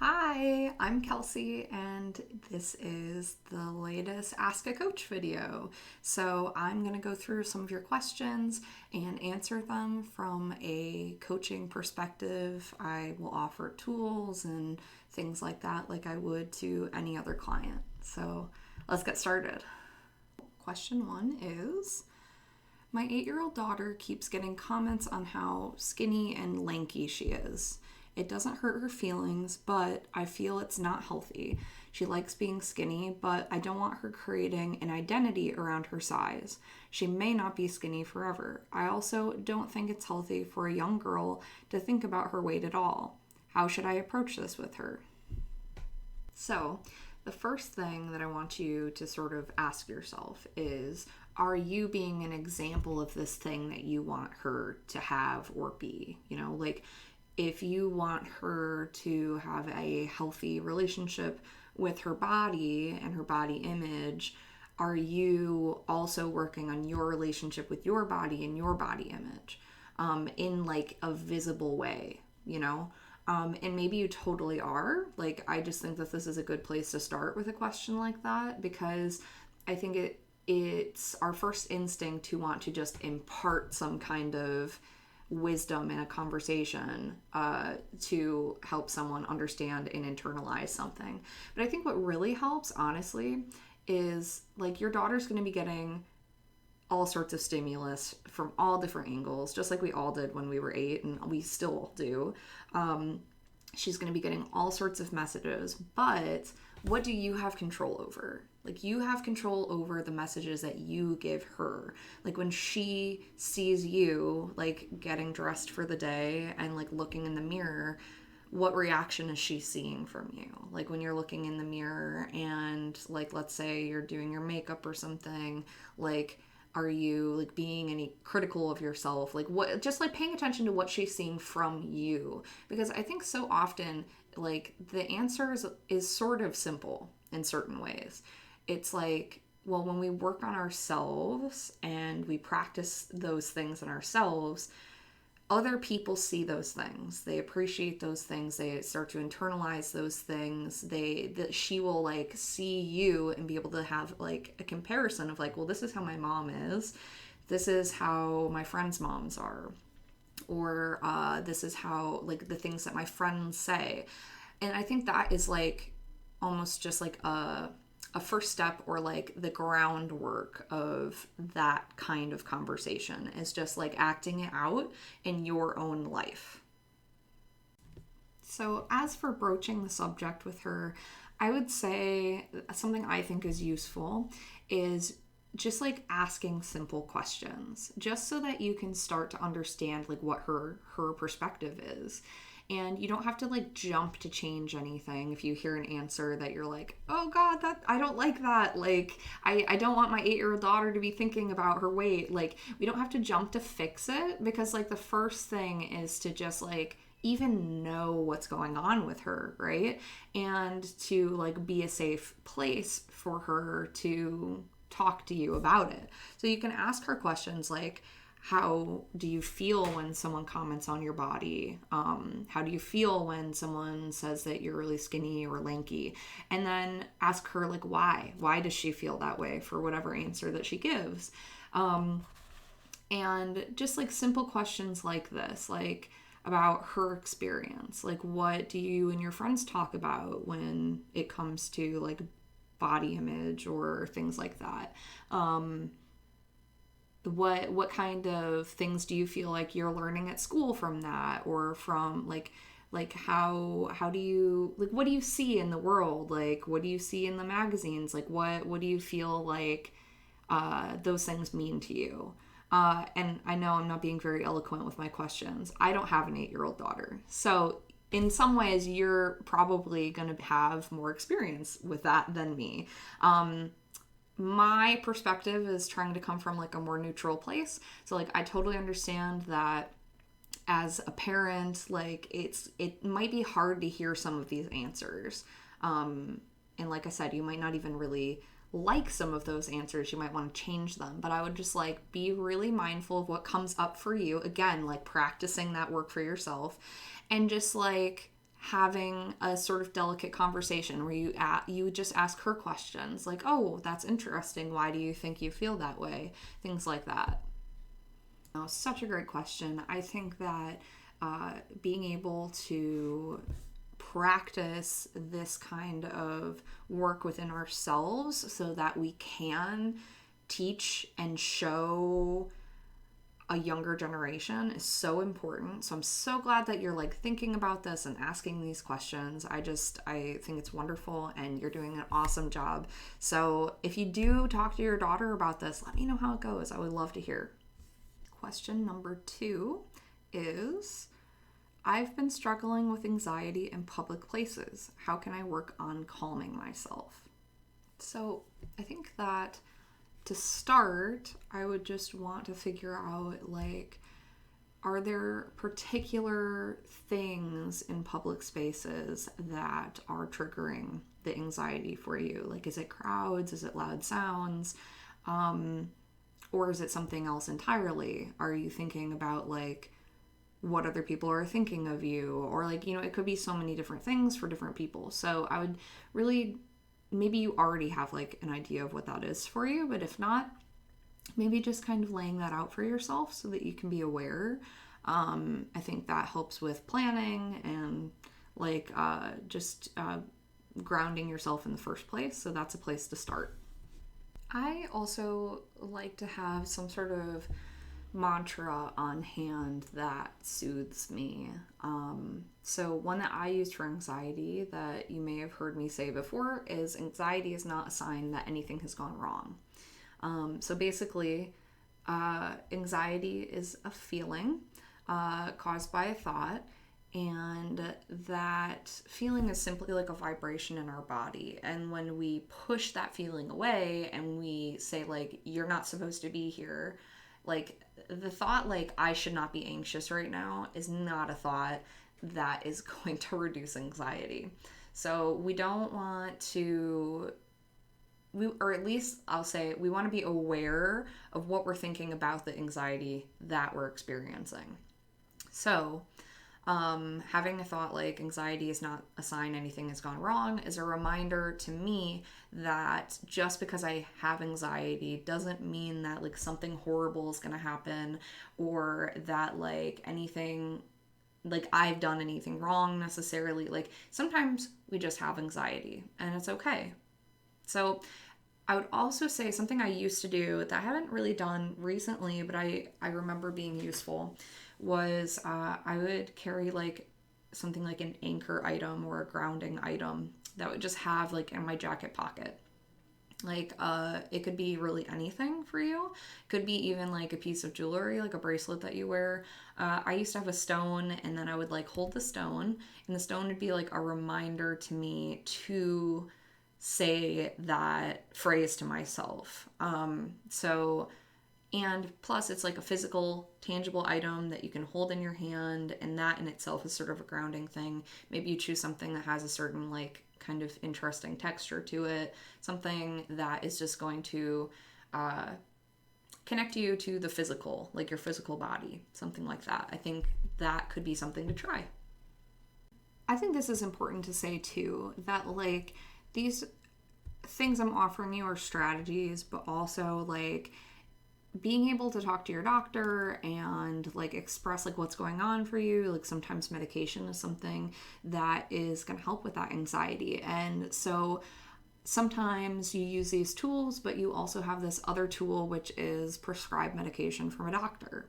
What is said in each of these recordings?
Hi, I'm Kelsey, and this is the latest Ask a Coach video. So, I'm going to go through some of your questions and answer them from a coaching perspective. I will offer tools and things like that, like I would to any other client. So, let's get started. Question one is: my 8-year-old daughter keeps getting comments on how skinny and lanky she is. It doesn't hurt her feelings, but I feel it's not healthy. She likes being skinny, but I don't want her creating an identity around her size. She may not be skinny forever. I also don't think it's healthy for a young girl to think about her weight at all. How should I approach this with her? So, the first thing that I want you to sort of ask yourself is, are you being an example of this thing that you want her to have or be? If you want her to have a healthy relationship with her body and her body image, are you also working on your relationship with your body and your body image in like a visible way, and maybe you totally are. I just think that this is a good place to start with a question like that, because I think it's our first instinct to want to just impart some kind of wisdom in a conversation to help someone understand and internalize something. But I think what really helps, honestly, is your daughter's going to be getting all sorts of stimulus from all different angles, just like we all did when we were 8, and we still do. She's going to be getting all sorts of messages, but what do you have control over? You have control over the messages that you give her. When she sees you, getting dressed for the day and, looking in the mirror, what reaction is she seeing from you? When you're looking in the mirror and, let's say you're doing your makeup or something, are you, being any critical of yourself? What, just, paying attention to what she's seeing from you. Because I think so often, the answer is sort of simple in certain ways. It's when we work on ourselves and we practice those things in ourselves, other people see those things. They appreciate those things. They start to internalize those things. She will see you and be able to have a comparison of well, this is how my mom is. This is how my friends' moms are. Or this is how the things that my friends say. And I think that is almost just a first step, or the groundwork of that kind of conversation is just acting it out in your own life. So as for broaching the subject with her, I would say something I think is useful is just asking simple questions, just so that you can start to understand what her perspective is. And you don't have to jump to change anything if you hear an answer that you're oh God, that I don't like that. I don't want my 8-year-old daughter to be thinking about her weight. We don't have to jump to fix it, because the first thing is to just even know what's going on with her, right? And to be a safe place for her to talk to you about it. So you can ask her questions how do you feel when someone comments on your body? How do you feel when someone says that you're really skinny or lanky? And then ask her why? Why does she feel that way, for whatever answer that she gives? And just simple questions like this, about her experience. What do you and your friends talk about when it comes to body image or things like that? What kind of things do you feel you're learning at school from that, or from how do you what do you see in the world? What do you see in the magazines? What do you feel those things mean to you? And I know I'm not being very eloquent with my questions. I don't have an 8-year-old daughter, so in some ways you're probably going to have more experience with that than me. My perspective is trying to come from a more neutral place. So I totally understand that as a parent, it might be hard to hear some of these answers. And like I said, you might not even really like some of those answers. You might want to change them. But I would just be really mindful of what comes up for you. Again, practicing that work for yourself, and just having a sort of delicate conversation where you just ask her questions like, oh, that's interesting, why do you think you feel that way, things like that. Oh, such a great question. I think that being able to practice this kind of work within ourselves so that we can teach and show a younger generation is so important. So I'm so glad that you're like thinking about this and asking these questions. I think it's wonderful and you're doing an awesome job. So if you do talk to your daughter about this, let me know how it goes. I would love to hear. Question number 2 is, I've been struggling with anxiety in public places. How can I work on calming myself? So I think that to start, I would just want to figure out, like, are there particular things in public spaces that are triggering the anxiety for you? Like, is it crowds? Is it loud sounds? Or is it something else entirely? Are you thinking about, like, what other people are thinking of you? Or, like, it could be so many different things for different people. So I would really, maybe you already have like an idea of what that is for you, but if not, maybe just kind of laying that out for yourself so that you can be aware. I think that helps with planning and like just grounding yourself in the first place. So that's a place to start. I also like to have some sort of mantra on hand that soothes me. So one that I use for anxiety that you may have heard me say before is, anxiety is not a sign that anything has gone wrong. So basically, anxiety is a feeling caused by a thought, and that feeling is simply like a vibration in our body. And when we push that feeling away and we say like, you're not supposed to be here, like the thought like, I should not be anxious right now is not a thought that is going to reduce anxiety. So we don't want to, or at least I'll say, we want to be aware of what we're thinking about the anxiety that we're experiencing. So having a thought like, anxiety is not a sign anything has gone wrong, is a reminder to me that just because I have anxiety doesn't mean that like something horrible is going to happen, or that like anything, like I've done anything wrong necessarily. Like sometimes we just have anxiety and it's okay. So I would also say something I used to do that I haven't really done recently, but I remember being useful, was I would carry like something like an anchor item or a grounding item that would just have like in my jacket pocket. Like it could be really anything for you. Could be even like a piece of jewelry, like a bracelet that you wear. I used to have a stone, and then I would like hold the stone, and the stone would be like a reminder to me to say that phrase to myself. And plus it's like a physical, tangible item that you can hold in your hand, and that in itself is sort of a grounding thing. Maybe you choose something that has a certain like kind of interesting texture to it, something that is just going to connect you to the physical, like your physical body, something like that. I think that could be something to try. I think this is important to say too, that like these things I'm offering you are strategies, but also like being able to talk to your doctor and like express like what's going on for you. Like sometimes medication is something that is going to help with that anxiety. And so sometimes you use these tools, but you also have this other tool, which is prescribed medication from a doctor.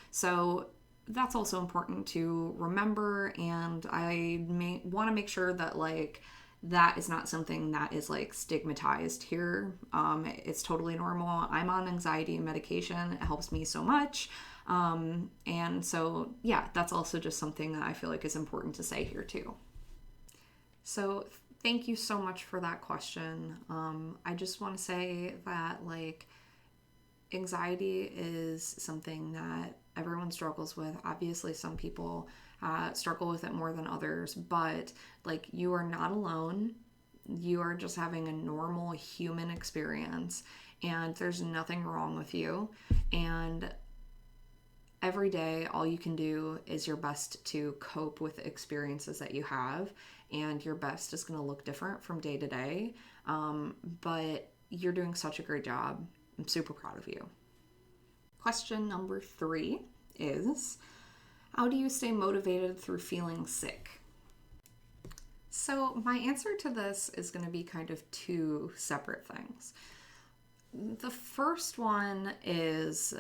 So that's also important to remember. And I may want to make sure that like that is not something that is like stigmatized here. It's totally normal. I'm on anxiety medication. It helps me so much. And so, yeah, that's also just something that I feel like is important to say here too. So thank you so much for that question. I just want to say that like anxiety is something that everyone struggles with. Obviously, some people struggle with it more than others, but like you are not alone. You are just having a normal human experience, and there's nothing wrong with you. And every day, all you can do is your best to cope with the experiences that you have, and your best is going to look different from day to day. But you're doing such a great job. I'm super proud of you. Question number 3 is, how do you stay motivated through feeling sick? So my answer to this is going to be kind of 2 separate things. The first one is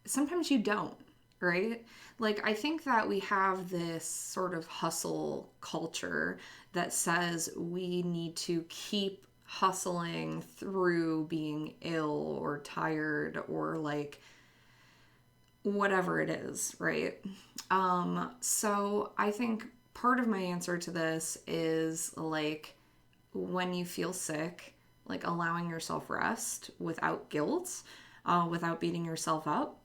sometimes you don't, right? Like, I think that we have this sort of hustle culture that says we need to keep hustling through being ill or tired or like whatever it is, right? So I think part of my answer to this is like when you feel sick, like allowing yourself rest without guilt, without beating yourself up.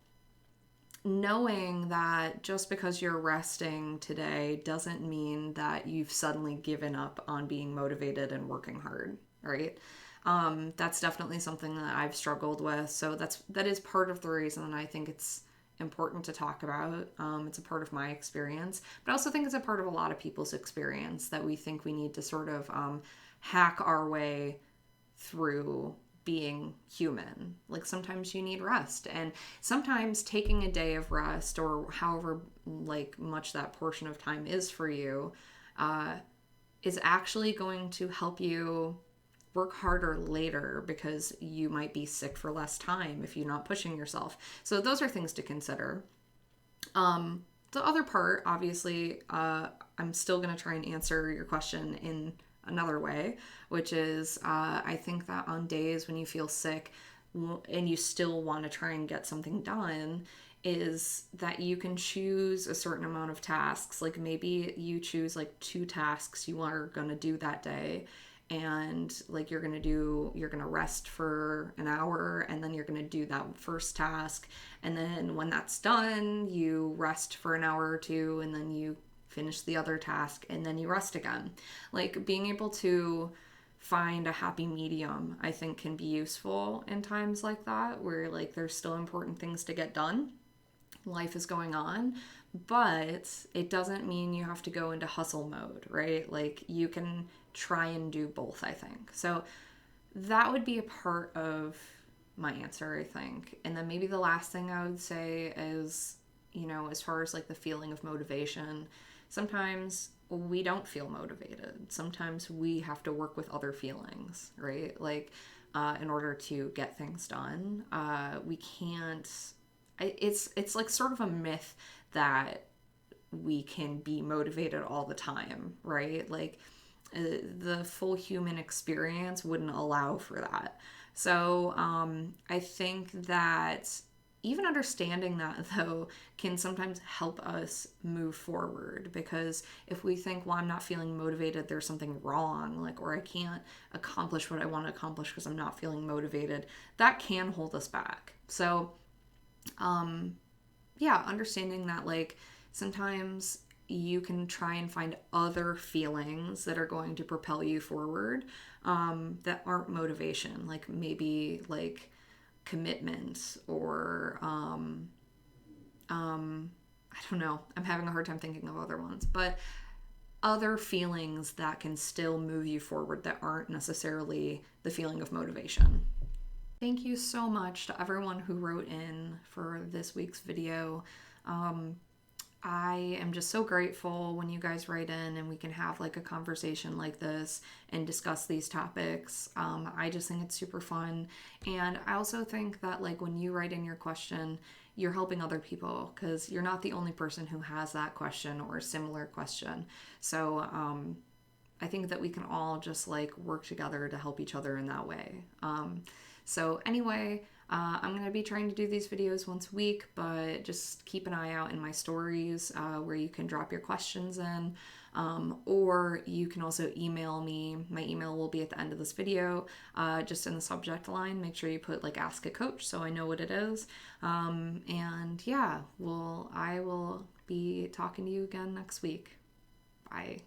Knowing that just because you're resting today doesn't mean that you've suddenly given up on being motivated and working hard, right? That's definitely something that I've struggled with. So that is part of the reason I think it's important to talk about. It's a part of my experience, but I also think it's a part of a lot of people's experience that we think we need to sort of hack our way through being human. Like sometimes you need rest, and sometimes taking a day of rest or however like much that portion of time is for you is actually going to help you work harder later because you might be sick for less time if you're not pushing yourself. So those are things to consider. The other part, obviously, I'm still going to try and answer your question in another way, which is I think that on days when you feel sick and you still want to try and get something done, is that you can choose a certain amount of tasks. Like maybe you choose like 2 tasks you are going to do that day, and like you're going to rest for an hour, and then you're going to do that first task, and then when that's done you rest for an hour or 2, and then you finish the other task, and then you rest again. Like being able to find a happy medium, I think, can be useful in times like that where like there's still important things to get done. Life is going on, but it doesn't mean you have to go into hustle mode, right? Like you can try and do both, I think. So that would be a part of my answer, I think. And then maybe the last thing I would say is, as far as like the feeling of motivation, sometimes we don't feel motivated. Sometimes we have to work with other feelings, right? Like in order to get things done. We can't, it's like sort of a myth that we can be motivated all the time, right? Like the full human experience wouldn't allow for that. So I think that even understanding that, though, can sometimes help us move forward, because if we think, well, I'm not feeling motivated, there's something wrong, like, or I can't accomplish what I want to accomplish because I'm not feeling motivated, that can hold us back. So yeah, understanding that like sometimes you can try and find other feelings that are going to propel you forward, that aren't motivation, like maybe like commitment or I don't know, I'm having a hard time thinking of other ones, but other feelings that can still move you forward that aren't necessarily the feeling of motivation. Thank you so much to everyone who wrote in for this week's video. I am just so grateful when you guys write in and we can have like a conversation like this and discuss these topics. I just think it's super fun. And I also think that like when you write in your question, you're helping other people because you're not the only person who has that question or a similar question. So I think that we can all just like work together to help each other in that way. So anyway, I'm going to be trying to do these videos once a week, but just keep an eye out in my stories where you can drop your questions in, or you can also email me. My email will be at the end of this video, just in the subject line. Make sure you put like Ask a Coach so I know what it is. And yeah, I will be talking to you again next week. Bye.